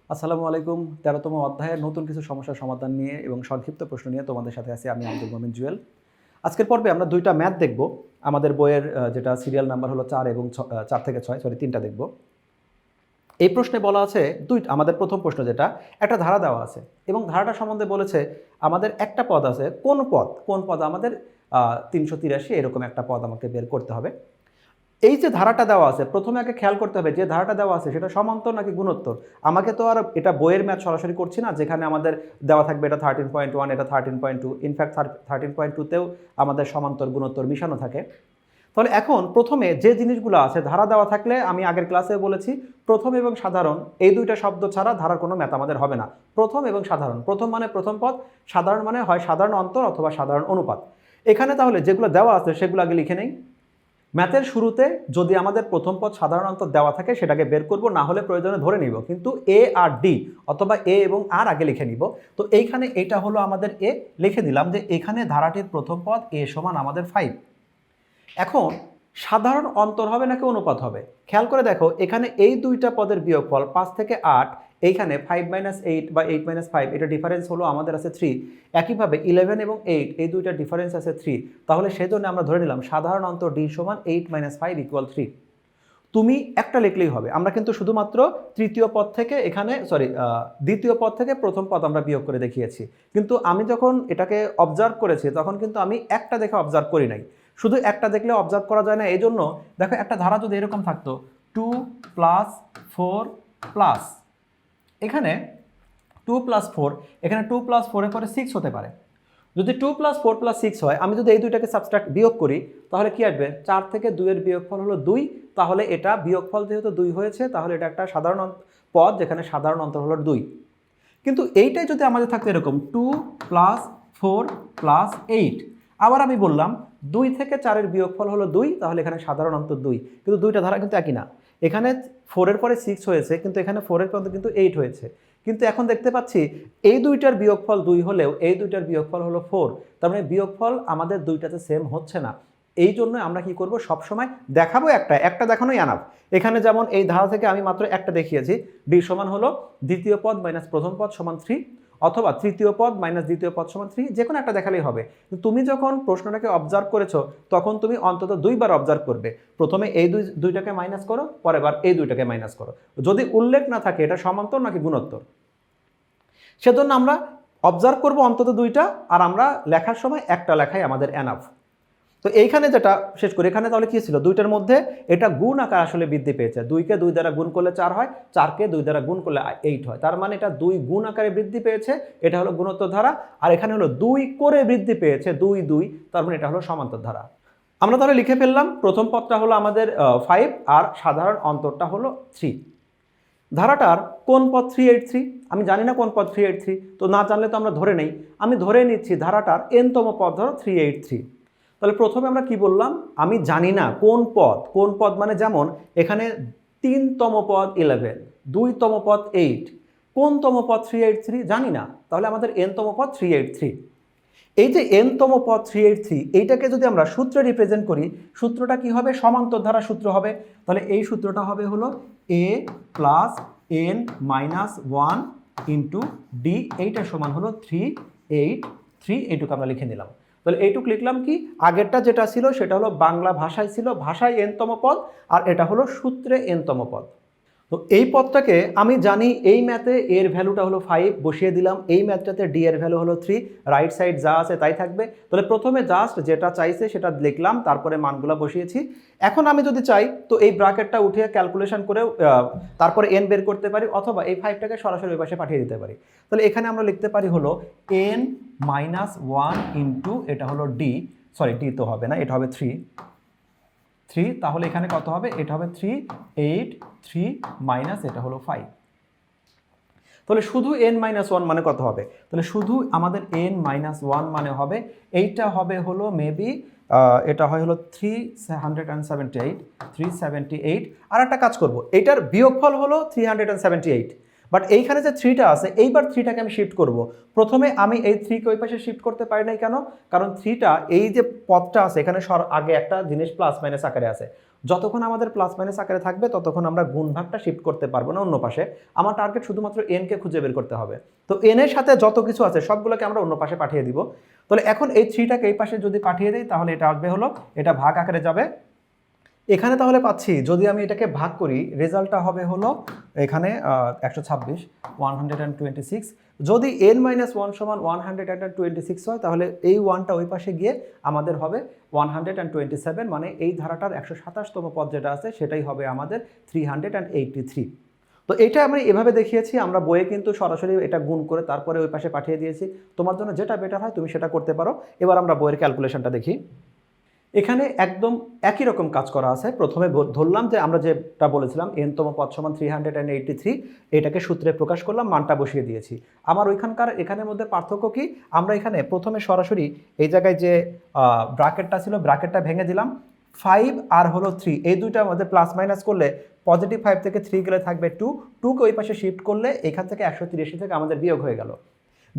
আসসালামু আলাইকুম। ১৩তম অধ্যায়ের নতুন কিছু সমস্যার সমাধান নিয়ে এবং সংক্ষিপ্ত প্রশ্ন নিয়ে তোমাদের সাথে আছি আমি আব্দুল মোমিন জুয়েল। আজকের পর্বে আমরা ২টা ম্যাথ দেখব। আমাদের বইয়ের যেটা সিরিয়াল নাম্বার হলো ৪ এবং ৪ থেকে ৬ সরি ৩টা দেখব। এই প্রশ্নে বলা আছে আমাদের প্রথম প্রশ্ন যেটা একটা ধারা দেওয়া আছে এবং ধারাটা সম্বন্ধে বলেছে আমাদের একটা পদ আছে কোন পদ আমাদের ৩৮৩ এরকম একটা পদ আমাকে বের করতে হবে। এই যে ধারাটা দেওয়া আছে প্রথমে আগে খেয়াল করতে হবে যে ধারাটা দেওয়া আছে সেটা সমান্তর নাকি গুণোত্তর। আমাকে তো আর এটা বইয়ের ম্যাথ সরাসরি করছি না যেখানে আমাদের দেওয়া থাকবে এটা 13.1 এটা 13.2 ইনফ্যাক্ট 13.2তেও আমাদের সমান্তর গুণোত্তর মিশানো থাকে। তাহলে এখন প্রথমে যে জিনিসগুলো আছে ধারা দেওয়া থাকলে আমি আগের ক্লাসে বলেছি প্রথম এবং সাধারণ এই দুইটা শব্দ ছাড়া ধারার কোনো ম্যাথ আমাদের হবে না। প্রথম এবং সাধারণ, প্রথম মানে প্রথম পদ, সাধারণ মানে হয় সাধারণ অন্তর অথবা সাধারণ অনুপাত। এখানে তাহলে যেগুলো দেওয়া আছে সেগুলো আগে লিখে নেই। ম্যাথের শুরুতে যদি আমাদের প্রথম পদ সাধারণ অন্তর দেওয়া থাকে সেটাকে বের করব, না হলে প্রয়োজনে ধরে নিব, কিন্তু এ আর ডি অথবা এ এবং আর আগে লিখে নিব। তো এইখানে এটা হলো আমাদের এ, লিখে দিলাম যে এখানে ধারাটির প্রথম পদ এ সমান আমাদের 5। এখন সাধারণ অন্তর হবে নাকি অনুপাত হবে খেয়াল করে দেখো, এখানে এই দুইটা পদের বিয়োগফল 5 থেকে 8, এইখানে 5 - 8 বা 8 - 5 এটা ডিফারেন্স হলো আমাদের আছে 3। একইভাবে 11 এবং 8 এই দুইটা ডিফারেন্স আছে 3। তাহলে সেজন্য আমরা ধরে নিলাম সাধারণ অন্তর ডি সমান 8 - 5 = 3। তুমি একটা লিখলেই হবে, আমরা কিন্তু শুধুমাত্র তৃতীয় পদ থেকে এখানে দ্বিতীয় পদ থেকে প্রথম পদ আমরা বিয়োগ করে দেখিয়েছি, কিন্তু আমি যখন এটাকে অবজার্ভ করেছি তখন কিন্তু আমি একটা দেখে অবজার্ভ করি নাই। শুধু একটা দেখলে অবজার্ভ করা যায় না, এই জন্য দেখো একটা ধারা যদি এরকম থাকতো 2 + 4 প্লাস, এখানে 2 + 4, এখানে 2 + 4 এর পরে 6 হতে পারে। যদি 2 + 4 + 6 হয়, আমি যদি এই দুইটাকে সাবট্রাক্ট বিয়োগ করি তাহলে কি আসবে? 4 থেকে 2 এর বিয়োগফল হলো 2। তাহলে এটা বিয়োগফল যেহেতু 2 হয়েছে তাহলে এটা একটা সাধারণ পদ যেখানে সাধারণ অন্তর হলো 2। কিন্তু এইটাই যদি আমাদের থাকতো এরকম 2 + 4 + 8, আবার আমি বললাম 2 থেকে 4 এর বিয়োগফল হলো 2, তাহলে এখানে সাধারণ অন্তর 2। কিন্তু দুইটা ধারা কিন্তু একই না। এখানে 4 এর পরে 6 হয়েছে কিন্তু এখানে 4 এর পরে কিন্তু 8 হয়েছে। কিন্তু এখন দেখতে পাচ্ছি এই দুইটার বিয়োগফল 2 হলেও এই দুইটার বিয়োগফল হলো 4। তার মানে বিয়োগফল আমাদের দুইটাতে সেম হচ্ছে না। এই জন্য আমরা কি করব, সবসময় দেখাবো একটা দেখানোই আনাফ। এখানে যেমন এই ধারা থেকে আমি মাত্র একটা দেখিয়েছি, ডি সমান হলো দ্বিতীয় পদ মাইনাস প্রথম পদ সমান 3, অথবা তৃতীয় পদ মাইনাস দ্বিতীয় পদ সমান 3, যে কোনো একটা দেখালেই হবে। তুমি যখন প্রশ্নটাকে অবজার্ভ করেছো তখন তুমি অন্তত দুইবার অবজার্ভ করবে। প্রথমে এই দুইটাকে মাইনাস করো, পরের বার এই দুইটাকে মাইনাস করো, যদি উল্লেখ না থাকে এটা সমান্তর নাকি গুণোত্তর। সেজন্য আমরা অবজার্ভ করব অন্তত দুইটা, আর আমরা লেখার সময় একটা লেখাই আমাদের এনাফ। তো এইখানে যেটা শেষ করি, এখানে তাহলে কি ছিল, দুইটার মধ্যে এটা গুণ আকার আসলে বৃদ্ধি পেয়েছে। 2কে 2 দ্বারা গুণ করলে 4 হয়, 4কে 2 দ্বারা গুণ করলে 8 হয়। তার মানে এটা 2 গুণ আকারে বৃদ্ধি পেয়েছে, এটা হলো গুণোত্তর ধারা। আর এখানে হলো 2 করে বৃদ্ধি পেয়েছে, 2 2, তার মানে এটা হলো সমান্তর ধারা। আমরা তাহলে লিখে ফেললাম প্রথম পদটা হলো আমাদের 5 আর সাধারণ অন্তরটা হলো 3। ধারাটার কোন পদ 383, আমি জানি না কোন পদ 383, তো না জানলে তো আমরা ধরে নেই। আমি ধরে নিচ্ছি ধারাটার nতম পদ ধরো 383। তাহলে প্রথমে আমরা কি বললাম, আমি জানি না কোন পদ মানে যেমন এখানে 3তম পদ 11, 2তম পদ 8, কোনতম পদ 383 জানি না, তাহলে আমাদের nতম পদ 383। এই যে nতম পদ 383, এইটাকে যদি আমরা সূত্রে রিপ্রেজেন্ট করি, সূত্রটা কি হবে, সমান্তর ধারা সূত্র হবে। তাহলে এই সূত্রটা হবে হলো a plus n minus 1 into D, এইটা সমান হলো 383, এইটুকু আমরা লিখে নিলাম। তাহলে এইটুকু লিখলাম কি, আগেরটা যেটা ছিল সেটা হলো বাংলা ভাষায় ছিল, ভাষায় nতম পদ, আর এটা হলো সূত্রে nতম পদ। তো এই পদটাকে আমি জানি এই ম্যাথে এর ভ্যালুটা হলো 5, বসিয়ে দিলাম। এই ম্যাথটাতে ডি এর ভ্যালু হলো 3, রাইট সাইড যা আছে তাই থাকবে। তাহলে প্রথমে জাস্ট যেটা চাইছে সেটা লিখলাম, তারপরে মানগুলো বসিয়েছি। এখন আমি যদি চাই তো এই ব্র্যাকেটটা উঠিয়ে ক্যালকুলেশন করে তারপরে এন বের করতে পারি, অথবা এই 5টাকে সরাসরি ওই পাশে পাঠিয়ে দিতে পারি। তাহলে এখানে আমরা লিখতে পারি হলো n - 1 ইন্টু এটা হলো ডি, ডি তো হবে না, এটা হবে 3, তাহলে এখানে কত হবে, এটা হবে 383 মাইনাস এটা হলো 5। তাহলে শুধু n - 1 মানে কত হবে, তাহলে শুধু আমাদের n - 1 মানে হবে, এইটা হবে হলো মেবি এটা হয় হলো 378। আর একটা কাজ করব, এইটার বিয়োগফল হলো 378, বাট এইখানে যে 3টা আছে এইবার 3টাকে আমি শিফট করব। প্রথমে আমি এই 3কে ওই পাশে শিফট করতে পারি নাই কেন, কারণ 3টা এই যে পদটা আছে এখানে আগে একটা জিনিস প্লাস মাইনাস আকারে আছে। যতক্ষণ আমাদের প্লাস মাইনাস আকারে থাকবে ততক্ষণ আমরা গুণ ভাগটা শিফট করতে পারবো না অন্য পাশে। আমার টার্গেট শুধুমাত্র এনকে খুঁজে বের করতে হবে। তো এন এর সাথে যত কিছু আছে সবগুলোকে আমরা অন্য পাশে পাঠিয়ে দিব। তাহলে এখন এই 3টাকে এই পাশে যদি পাঠিয়ে দিই তাহলে এটা আসবে হলো, এটা ভাগ আকারে যাবে এখানে। তাহলে পাচ্ছি যদি আমি এটাকে ভাগ করি রেজাল্টটা হবে হলো এখানে 126 126। যদি n-1 সমান 126 হয় তাহলে এই 1টা ওই পাশে গিয়ে আমাদের হবে 127, মানে এই ধারাটার 127তম পদ যেটা আছে সেটাই হবে আমাদের 383। তো এটা আমরা এভাবে দেখিয়েছি, আমরা বইয়ে কিন্তু সরাসরি এটা গুণ করে তারপরে ওই পাশে পাঠিয়ে দিয়েছি। তোমার জন্য যেটা বেটার হয় তুমি সেটা করতে পারো। এবার আমরা বইয়ের ক্যালকুলেশনটা দেখি। এখানে একদম একই রকম কাজ করা আছে। প্রথমে ধরলাম যে আমরা যেটা বলেছিলাম n তম পদ সমান 383, এটাকে সূত্রে প্রকাশ করলাম, মানটা বসিয়ে দিয়েছি। আমার ওইখানকার এখানের মধ্যে পার্থক্য কি, আমরা এখানে প্রথমে সরাসরি এই জায়গায় যে ব্র্যাকেটটা ছিল ব্র্যাকেটটা ভেঙে দিলাম। 5 আর হলো 3 এই দুইটার মধ্যে প্লাস মাইনাস করলে পজিটিভ 5 থেকে 3 গেলে থাকবে 2, 2কে ওই পাশে শিফট করলে এখান থেকে 183 থেকে আমাদের বিয়োগ হয়ে গেল।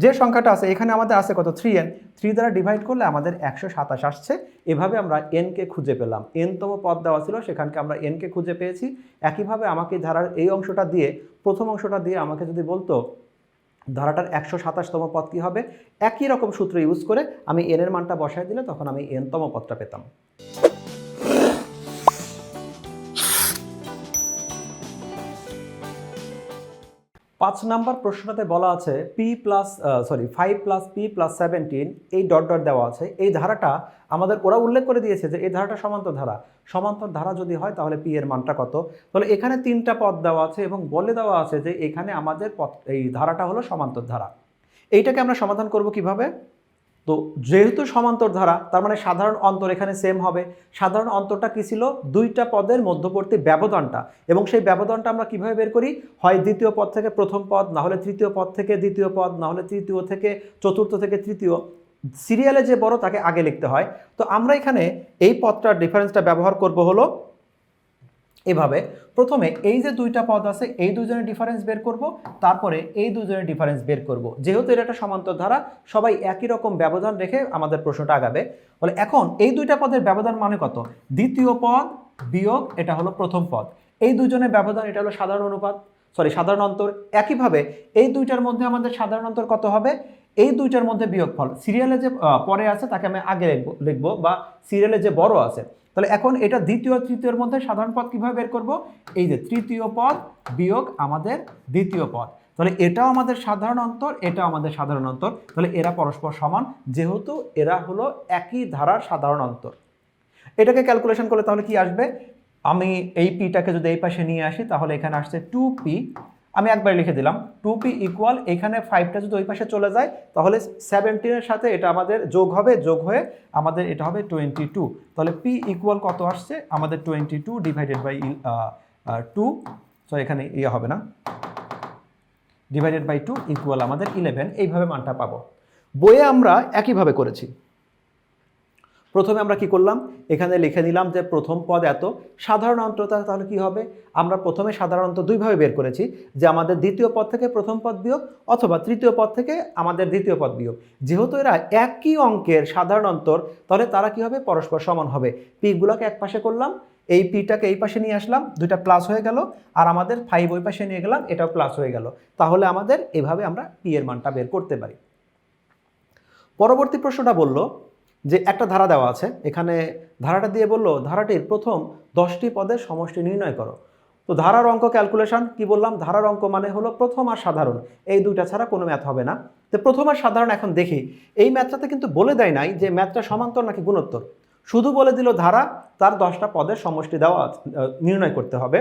যে সংখ্যাটা আছে এখানে আমাদের আছে কত, 3n, 3 দ্বারা ডিভাইড করলে আমাদের 127 আসছে। এভাবে আমরা n-কে খুঁজে পেলাম। n-তম পদ দেওয়া ছিল সেখানকে আমরা n-কে খুঁজে পেয়েছি। একইভাবে আমাকে ধারার এই অংশটা দিয়ে, প্রথম অংশটা দিয়ে আমাকে যদি বলতো ধারাটার 127তম পদ কী হবে, একই রকম সূত্র ইউজ করে আমি n-এর মানটা বসায় দিলে তখন আমি n-তম পদটা পেতাম। 5 নাম্বার প্রশ্নটাতে বলা আছে ফাইভ প্লাস পি প্লাস 17 এই ডট ডট দেওয়া আছে। এই ধারাটা আমাদের ওরা উল্লেখ করে দিয়েছে যে এই ধারাটা সমান্তর ধারা। সমান্তর ধারা যদি হয় তাহলে পি এর মানটা কত। তাহলে এখানে 3টা পদ দেওয়া আছে এবং বলে দেওয়া আছে যে এখানে আমাদের এই ধারাটা হলো সমান্তর ধারা। এইটাকে আমরা সমাধান করব কিভাবে? তো যেহেতু সমান্তর ধারা তার মানে সাধারণ অন্তর এখানে সেম হবে। সাধারণ অন্তরটা কি ছিল, দুইটা পদের মধ্যবর্তী ব্যবধানটা, এবং সেই ব্যবধানটা আমরা কিভাবে বের করি, হয় দ্বিতীয় পদ থেকে প্রথম পদ, না হলে তৃতীয় পদ থেকে দ্বিতীয় পদ, না হলে তৃতীয় থেকে চতুর্থ থেকে তৃতীয়, সিরিয়ালে যে বড় তাকে আগে লিখতে হয়। তো আমরা এখানে এই পদটার ডিফারেন্সটা ব্যবহার করব হলো এভাবে। প্রথমে এই যে দুইটা পদ আছে এই দুজনের ডিফারেন্স বের করব, তারপরে এই দুজনের ডিফারেন্স বের করব। যেহেতু এটা একটা সমান্তর ধারা সবাই একই রকম ব্যবধান রেখে আমাদের প্রশ্নটা আগাবে। বলে এখন এই দুইটা পদের ব্যবধান মানে কত, দ্বিতীয় পদ বিয়োগ এটা হলো প্রথম পদ, এই দুজনের ব্যবধান এটা হলো সাধারণ অন্তর। একইভাবে এই দুইটার মধ্যে আমাদের সাধারণ অন্তর কত হবে, এই দুইটার মধ্যে বিয়োগফল, সিরিয়ালে যে পরে আছে তাকে আমি আগে লিখবো বা সিরিয়ালে যে বড় আছে। তাহলে এখন এটা দ্বিতীয় তৃতীয়র মধ্যে সাধারণ পদ কিভাবে বের করব, এই যে তৃতীয় পদ বিয়োগ আমাদের দ্বিতীয় পদ। তাহলে এটাও আমাদের সাধারণ অন্তর, এটাও আমাদের সাধারণ অন্তর। তাহলে এরা পরস্পর সমান, যেহেতু এরা হলো একই ধারার সাধারণ অন্তর। এটাকে ক্যালকুলেশন করলে তাহলে কি আসবে, আমি এই পিটাকে যদি এই পাশে নিয়ে আসি তাহলে এখানে আসছে 2p। আমি একবার লিখে দিলাম 2p ইকুয়াল, এখানে 5টা যদি ওই পাশে চলে যায় তাহলে 17-এর সাথে এটা আমাদের যোগ হবে, যোগ হয়ে আমাদের এটা হবে 22। তাহলে p ইকুয়াল কত আসছে আমাদের 22 ডিভাইডেড বাই 2, সরি এখানে ইয়ে হবে না, ডিভাইডেড বাই 2 ইকুয়াল আমাদের 11। এইভাবে মানটা পাবো। বইয়ে আমরা একইভাবে করেছি। প্রথমে আমরা কি করলাম, এখানে লিখে দিলাম যে প্রথম পদ এত, সাধারণ অন্তরটা তাহলে কি হবে, আমরা প্রথমে সাধারণ অন্তর দুইভাবে বের করেছি, যে আমাদের দ্বিতীয় পদ থেকে প্রথম পদ বিয়োগ অথবা তৃতীয় পদ থেকে আমাদের দ্বিতীয় পদ বিয়োগ। যেহেতু এরা একই অঙ্কের সাধারণ অন্তর তাহলে তারা কি হবে, পরস্পর সমান হবে। পিগুলোকে এক পাশে করলাম, এই পিটাকে এই পাশে নিয়ে আসলাম, দুইটা প্লাস হয়ে গেল, আর আমাদের 5 ওই পাশে নিয়ে গেলাম, এটাও প্লাস হয়ে গেল। তাহলে আমাদের এভাবে আমরা পি এর মানটা বের করতে পারি। পরবর্তী প্রশ্নটা বলল যে একটা ধারা দেওয়া আছে, এখানে ধারাটা দিয়ে বললো ধারাটির প্রথম 10টি পদের সমষ্টি নির্ণয় করো। তো ধারার অঙ্ক ক্যালকুলেশন কি বললাম, ধারার অঙ্ক মানে হলো প্রথম আর সাধারণ, এই দুইটা ছাড়া কোনো ম্যাথ হবে না। তো প্রথম আর সাধারণ এখন দেখি, এই ম্যাথটাতে কিন্তু বলে দেয় নাই যে ম্যাথটা সমান্তর নাকি গুণোত্তর, শুধু বলে দিল ধারা তার 10টা পদের সমষ্টি দেওয়া নির্ণয় করতে হবে।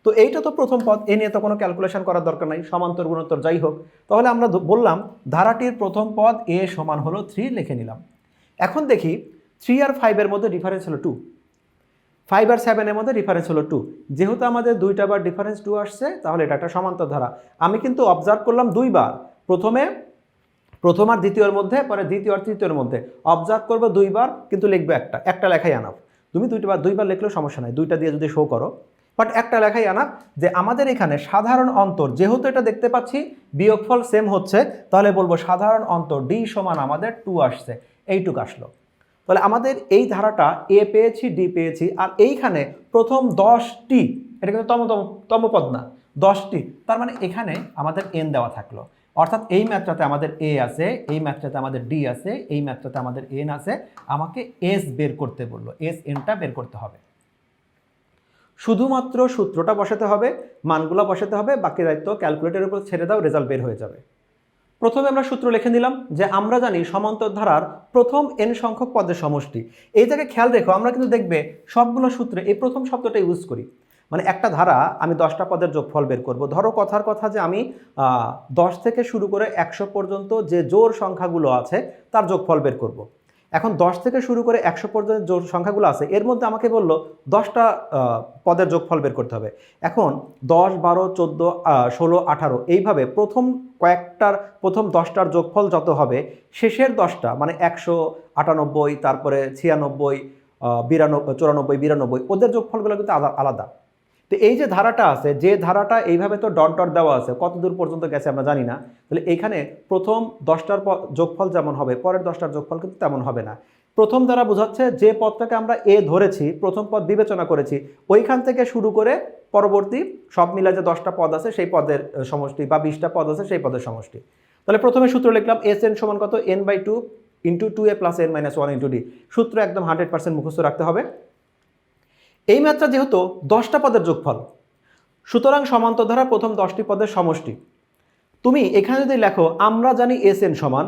তো এইটা তো প্রথম পদ, এ নিয়ে তো কোনো ক্যালকুলেশন করার দরকার নাই, সমান্তর গুণোত্তর যাই হোক। তাহলে আমরা বললাম ধারাটির প্রথম পদ এ সমান হলো 3 লিখে নিলাম। এখন দেখি 3 আর 5 এর মধ্যে ডিফারেন্স হলো 2, 5 আর 7 এর মধ্যে ডিফারেন্স হলো 2। যেহেতু আমাদের দুইটা বার ডিফারেন্স 2 আসছে তাহলে এটা একটা সমান্তর ধারা। আমি কিন্তু অবজার্ভ করলাম দুইবার, প্রথমে প্রথম আর দ্বিতীয়র মধ্যে, পরে দ্বিতীয় আর তৃতীয়র মধ্যে। অবজার্ভ করবো দুইবার, কিন্তু লিখবে একটা লেখাই আনাফ। তুমি দুইবার লিখলেও সমস্যা নাই, দুইটা দিয়ে যদি শো করো, বাট একটা লেখাই আনাফ। যে আমাদের এখানে সাধারণ অন্তর, যেহেতু এটা দেখতে পাচ্ছি বিয়োগফল সেম হচ্ছে, তাহলে বলবো সাধারণ অন্তর ডি সমান আমাদের 2 আসছে, এইটুক আসলো। তাহলে আমাদের এই ধারাটা এ পেয়েছি, ডি পেয়েছি, আর এইখানে প্রথম 10টি, এটা কিন্তু তমপদ না, 10টি, তার মানে এখানে আমাদের এন দেওয়া থাকলো। অর্থাৎ এই ম্যাথটাতে আমাদের এ আছে, এই ম্যাথটাতে আমাদের ডি আছে, এই ম্যাথটাতে আমাদের এন আছে, আমাকে এস বের করতে বললো, এস এনটা বের করতে হবে। শুধুমাত্র সূত্রটা বসাতে হবে, মানগুলো বসাতে হবে, বাকি দায়িত্ব ক্যালকুলেটরের উপর ছেড়ে দাও, রেজাল্ট বের হয়ে যাবে। প্রথমে আমরা সূত্র লিখে নিলাম যে আমরা জানি সমান্তর ধারার প্রথম n সংখ্যক পদের সমষ্টি। এই জায়গায় খেয়াল রেখো, আমরা কিন্তু দেখবে সবগুলো সূত্রে এই প্রথম শব্দটা ইউজ করি। মানে একটা ধারা আমি 10টা পদের যোগফল বের করব, ধরো কথার কথা যে আমি 10 থেকে শুরু করে 100 পর্যন্ত যে জোড় সংখ্যাগুলো আছে তার যোগফল বের করব। এখন 10 থেকে শুরু করে 100 পর্যন্ত যে সংখ্যাগুলো আছে এর মধ্যে আমাকে বললো 10টা পদের যোগফল বের করতে হবে। এখন 10, 12, 14, 16, 18 এইভাবে প্রথম কয়েকটার প্রথম 10টার যোগফল যত হবে শেষের 10টা মানে 198, তারপরে 96, 94, 92 ওদের যোগফলগুলো কিন্তু আলাদা। তো এই যে ধারাটা আছে, যে ধারাটা এইভাবে তো ডট ডট দেওয়া আছে, কত দূর পর্যন্ত গেছে আমরা জানি না, তাহলে এইখানে প্রথম 10টার যোগফল যেমন হবে পরের 10টার যোগফল কিন্তু তেমন হবে না। প্রথম দ্বারা বোঝাচ্ছে যে পদটাকে আমরা এ ধরেছি, প্রথম পদ বিবেচনা করেছি, ওইখান থেকে শুরু করে পরবর্তী সব মিলে যে 10টা পদ আছে সেই পদের সমষ্টি, বা 20টা পদ আছে সেই পদের সমষ্টি। তাহলে প্রথমে সূত্র লিখলাম এস এন সমান কত, n/2 × 2a + n-1 × d। সূত্র একদম 100% মুখস্থ রাখতে হবে। এই ম্যাথটা যেহেতু 10টা পদের যোগফল, সুতরাং সমান্তর ধারা প্রথম 10টি পদের সমষ্টি। তুমি এখানে যদি লেখো আমরা জানি এস এন সমান,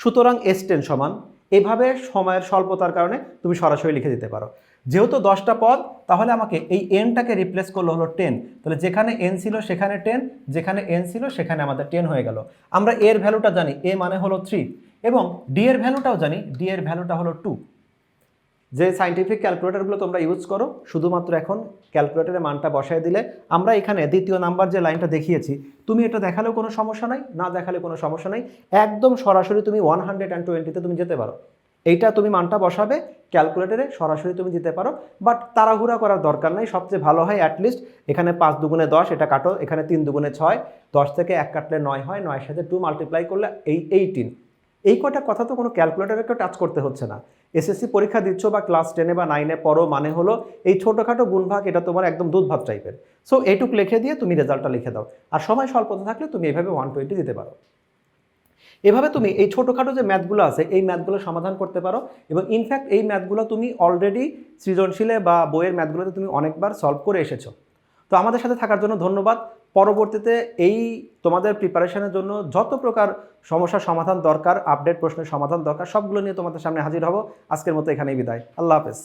সুতরাং এস টেন সমান, এভাবে সময়ের স্বল্পতার কারণে তুমি সরাসরি লিখে দিতে পারো। যেহেতু 10টা পদ, তাহলে আমাকে এই এনটাকে রিপ্লেস করলে হলো 10। তাহলে যেখানে এন ছিল সেখানে 10, যেখানে এন ছিল সেখানে আমাদের 10 হয়ে গেল। আমরা এর ভ্যালুটা জানি, এ মানে হলো 3, এবং ডি এর ভ্যালুটাও জানি, ডি এর ভ্যালুটা হলো 2। যে সাইন্টিফিক ক্যালকুলেটরগুলো তোমরা ইউজ করো, শুধুমাত্র এখন ক্যালকুলেটরের মানটা বসায় দিলে, আমরা এখানে দ্বিতীয় নাম্বার যে লাইনটা দেখিয়েছি, তুমি এটা দেখালেও কোনো সমস্যা নাই, না দেখালে কোনো সমস্যা নাই, একদম সরাসরি তুমি 120তে তুমি যেতে পারো। এইটা তুমি মানটা বসাবে ক্যালকুলেটরে, সরাসরি তুমি দিতে পারো, বাট তাড়াহুড়া করার দরকার নাই। সবচেয়ে ভালো হয় অ্যাটলিস্ট এখানে 5 দুগুণে 10 এটা কাটো, এখানে 3 দুগুণে 6, 10 থেকে 1 কাটলে 9 হয়, 9 সাথে 2 মাল্টিপ্লাই করলে 18। এই কটা কথা তো কোনো ক্যালকুলেটরকে টাচ করতে হচ্ছে না। এসএসসি পরীক্ষা দিচ্ছ বা ক্লাস 10-এ বা 9-এ পড়ো, মানে হলো এই ছোটোখাটো গুণভাগ এটা তোমার একদম দুধ ভাত টাইপের। সো এইটুক লিখে দিয়ে তুমি রেজাল্টটা লিখে দাও, আর সময় স্বল্পতা থাকলে তুমি এভাবে 120 দিতে পারো। এভাবে তুমি এই ছোটোখাটো যে ম্যাথগুলো আছে এই ম্যাথগুলো সমাধান করতে পারো, এবং ইনফ্যাক্ট এই ম্যাথগুলো তুমি অলরেডি সৃজনশীলে বা বইয়ের ম্যাথগুলোতে তুমি অনেকবার সলভ করে এসেছো। তো আমাদের সাথে থাকার জন্য ধন্যবাদ। পরবর্তীতে এই তোমাদের প্রিপারেশনের জন্য যত প্রকার সমস্যার সমাধান দরকার, আপডেট প্রশ্নের সমাধান দরকার, সবগুলো নিয়ে তোমাদের সামনে হাজির হব। আজকের মতো এখানেই বিদায়। আল্লাহ হাফেজ।